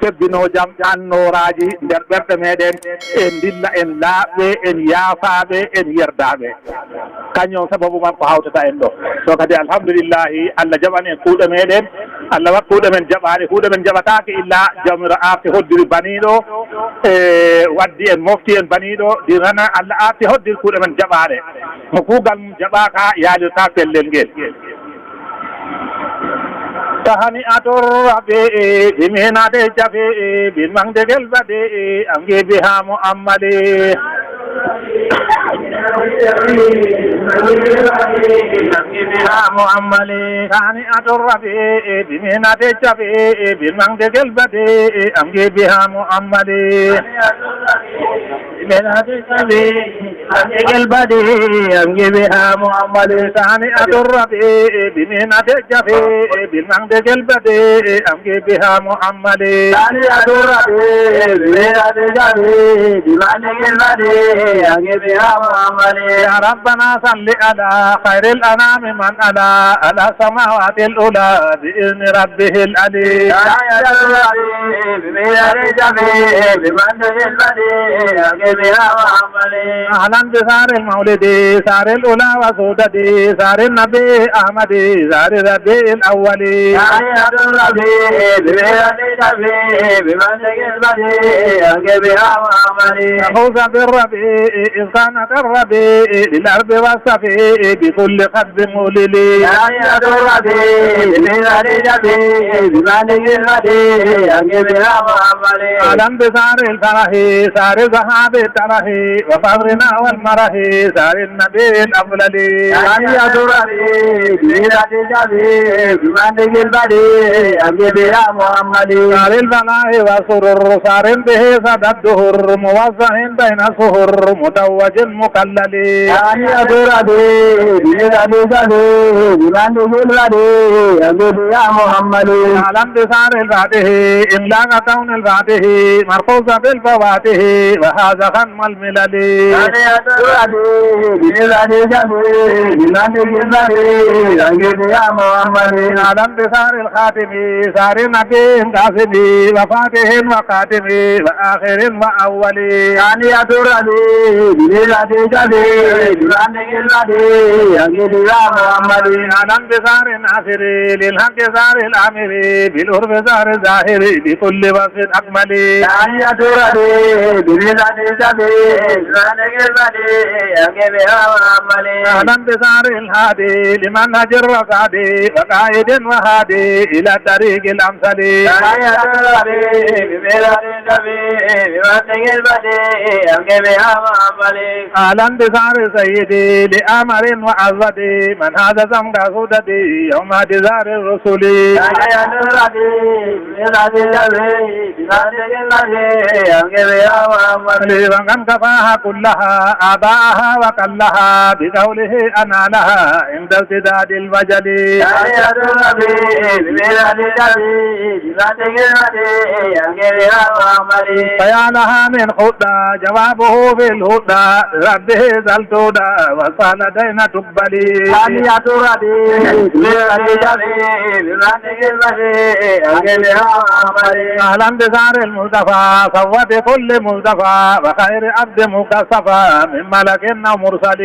tebbino jam ƴannoraji nder ɓerɗe meɗen en dilla en laaɓɓe en yaafaɓe en yerdaɓe kañum sababu man ko hawtata en ɗo so kadi alhamdulillahi Allah jaɓani en kuuɗe meɗen Allah wat kuuɗe men jaɓani kuuɗe men jaɓatake illa jamiro arti hoddiri baniɗo e waddi en mofti en baniɗo dirana Allah arti hoddiri kuuɗe men jaɓaɗe mo kuugal mum jaɓaka yaalirta pellel ngel tahani atorraɓe biminade jafe bilmangdegel baɗe angebi ha mo ammale mo ammale tahani atorraɓe biminade jafe bilmangdegel baɗe angebi ha mo ammale angel badi angebi ha mo amale tani adorrabe biminade jafe bilmangdegel bade angebi ha mo amale tani adorrabe biminade jafe bilmangdegel bade angebi ha mo amale ya rabbana salli ala khairil anami man ala samawati al-ula bi izni rabbihil ali tani adorrabe biminade jafe bilmangdegel bade angebi ha mo amale بسار المولد سار الأولى وسودة سار النبي أحمد سار الربيع الأول آيات الربيع بميلاد النبي بمنطق البديع أنجبها وعملي فوز بالربيع إذ كان كالربيع للأرض والصفيع بكل خطب مولد آيات الربيع بميلاد النبي بمنطق البديع أنجبها وعملي أعلم بسار الفرح سار صحاب الترح وفخرنا والمرح سار النبي الأفضل آيات الربيع بميلاد النبي بمنطق البديع أنجبها محمد سار الفلاح والسرور سار به صدى الدهر موضح بين الصهر متوج مكلل آيات الربيع بميلاد النبي بمنطق البديع أنجبها محمد أعلم بسار الفاتح إملاق كون الفاتح مرخوص بالفواتح وهذا ختم الملل آيات الربيع بميلاد النبي بمنطق البديع أنجبها محمد أعلم بسار الخاتم سار النبي قاسم وفاتح وخاتم وآخر وأول آيات الربيع بميلاد النبي بمنطق البديع أنجبها محمد أعلم بسار الناصر للحق سار الأمر بالعرف سار الظاهر بكل وصف أكمل آيات الربيع بميلاد النبي بمنطق البديع أنجبها محمد أعلم بسار الهادي لمن هجر وقادي وقائد وهادي إلى طريق الأمثل آيات الربيع بميلاد النبي بمنطق البديع أنجبها محمد أعلم بسار سيدي لأمر وعزدي من هذا زمك سودتي يوم دزار الرسل آيات الربيع بميلاد النبي بمنطق البديع أنجبها محمد ومن كفاها كلها آباءها وكلها بقوله أنا لها عند ارتداد الوجل آيات الربيع بميلاد النبي بمنطق البديع أنجبها محمد فيا لها من خدى جوابه في الهدى ربه ذا التودى وصال دين تقبلي آيات الربيع بميلاد النبي بمنطق البديع أنجبها محمد أهلا بسار المصطفى صوت كل مصطفى وخير عبد مكصفى من ملك ومرسل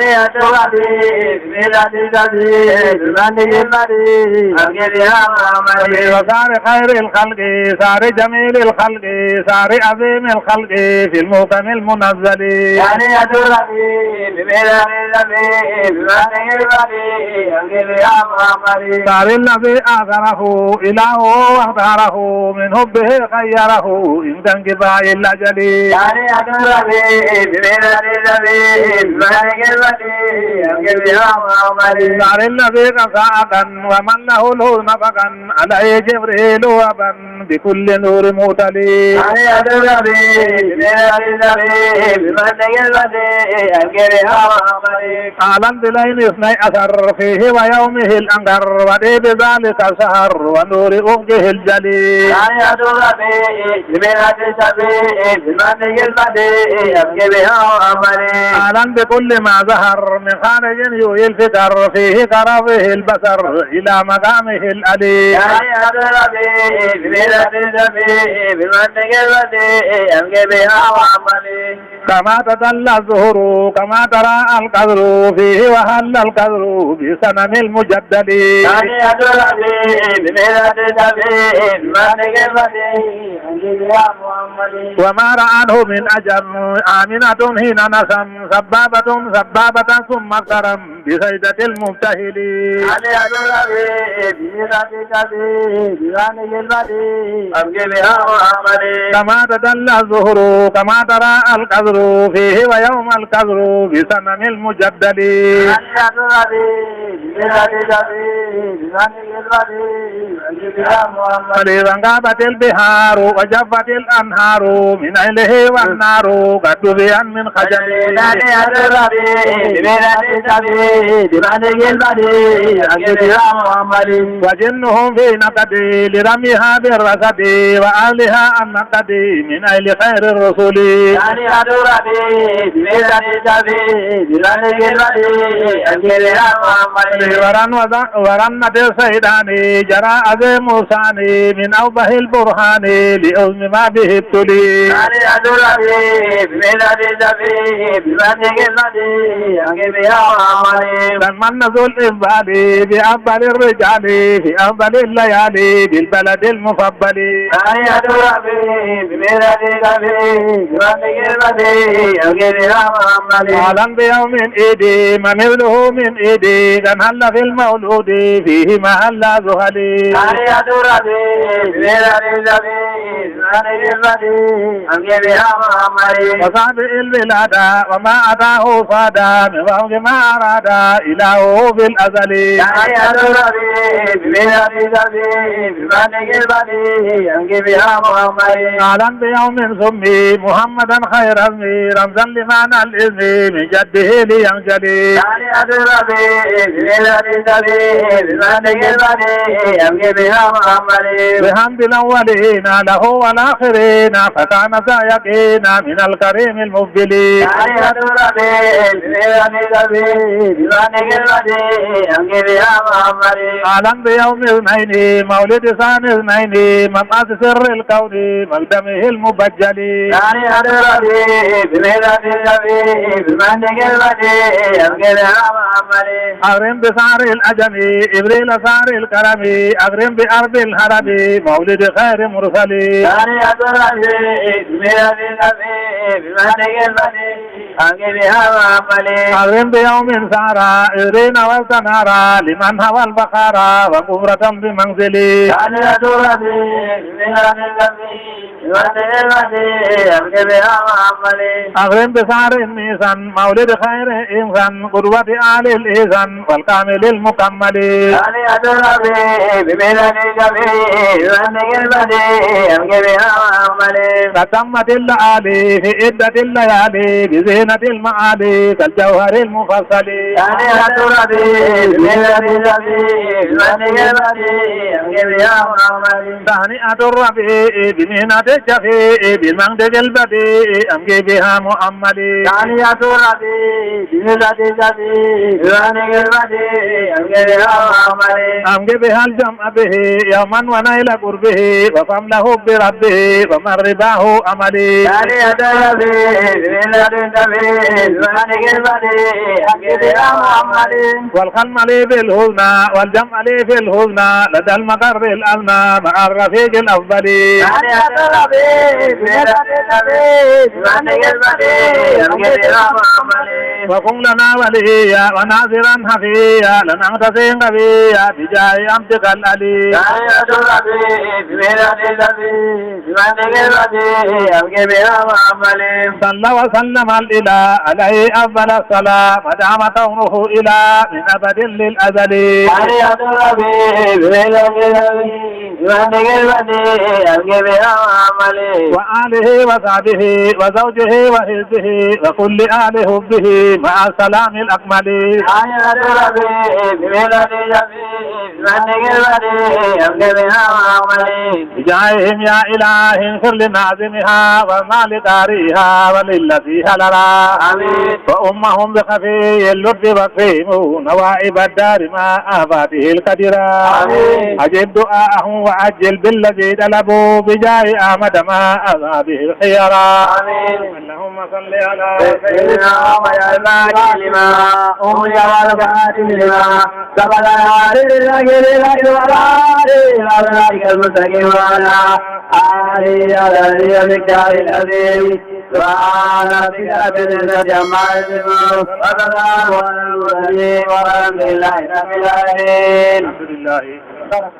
آيات الربيع بميلاد النبي بمنطق البديع أنجبها محمد وصار خير الخلق صار جميل الخلق صار عظيم الخلق في المحكم المنزل آيات الربيع بميلاد النبي بمنطق البديع أنجبها محمد صار الذي آثره إلهه واختاره من حبه خيره عند انقضاء الأجل آيات الربيع بميلاد النبي بمنطق البديع أنجبها محمد صار الذي قساءة ومن له الهدى نفقا عليه جبريل وبا بكل نور متلي آيات الربيع بميلاد النبي بمنطق البديع أنجبها محمد أعلم بليل 12 فيه ويومه الأنقر ودي بذلك السهر ونور أفقه الجلي آيات الربيع بميلاد النبي بمنطق البديع أنجبها محمد أعلم بكل ما ظهر من خارج يوهي الفكر فيه كرفه البصر إلى مقامه الألي آيات الربيع كما تدلى الزهر كما ترى القدر فيه وهل القدر بسنم المجدد وما رآه من أجر آمنة حين نسم سبابة ثم كرم بسيدة المبتهل كما تدلى الظهر كما ترى القدر فيه ويوم القدر بسنم المجدد فإذا غابت البحار وجفت الأنهار من أهله والنار قد دفئا من خجل وجنهم في نقد لرميها بالرصد وأهلها النقد من أهل خير الرسل ورنت السيدان جرى عظيم ثاني من أوبه البرهان لأذن ما به ابتلي لما نزل إفضالي بأفضل الرجال في أفضل الليالي بالبلد المفضل أهلا بيوم إيدي من مثله من إيدي كان هل في المولود فيه محل زهلي وصعب البلاد وما أتاه صادا من فوق ما أراد إلهه في الأزل أهلا بيوم سمي محمدا خير اسمي رمزا لمعنى الاسم من جده لينجلي بحمد الأولين له والآخرين فكان سيقين من الكريم المفضل أهلا بيوم اثنين مولد ثاني اثنين مقاس سر الكون مقدمه المبجل أغرم بسعر الأجم إبريل سعر الكرم أغرم بأرض الحرم مولد خير مرسل أغرم بيوم سارا إبرين والسنارا لمن هوى البخارا وكفرة بمنزلي أغرم بسعر النيسان مولد خير إنسان قدوة آل الإحسان والكامل المكمل فتمت الليالي في عدة الليالي بزينة المعالي كالجوهر المفصل تهنئة الربيع بمهنة الشفيع بالمنطق البديع أمجي بها مؤملي تهنئة الربيع بمهنة الشفيع بالمنطق البديع أمجي بها الجمع به يوما ونيل قربه وفمله بربه ومن رباه أملي تهنئة الربيع بمهنة الشفيع بالمنطق البديع أمجي بها مؤملي والخلملي بالهزنى والجمع لي في الهزنى لدى المقر الأمنى مع الرفيق الأفضل وكن لنا وليا وناصرا حفيا لنعتصم قويا بجاه أمتك الألي صلى وسلم الإله عليه أفضل الصلاة ودام كونه إله من أبد للأزل وآله وصحبه وزوجه وحزبه وكل آل حبه مع السلام الأكمل بجاههم يا إله اغفر لناظمها وما لداريها وللذي هللا آمين وأمهم بخفي اللطف وكفهم نوائب الدار ما آفاته القدرة آمين أجب دعاءهم وعجل بالذي طلبوا بجاه أحمد ما أذى به الخيرا آمين اللهم صل على سيدنا ويا الماجد لما أمي والفاتم لما سبل الهادي وعلى المستقيم وعلى آله على المقدار العظيم سبحان ربك رب العزة عما يصفون وسلام على المرسلين والحمد لله رب العالمين. الحمد لله.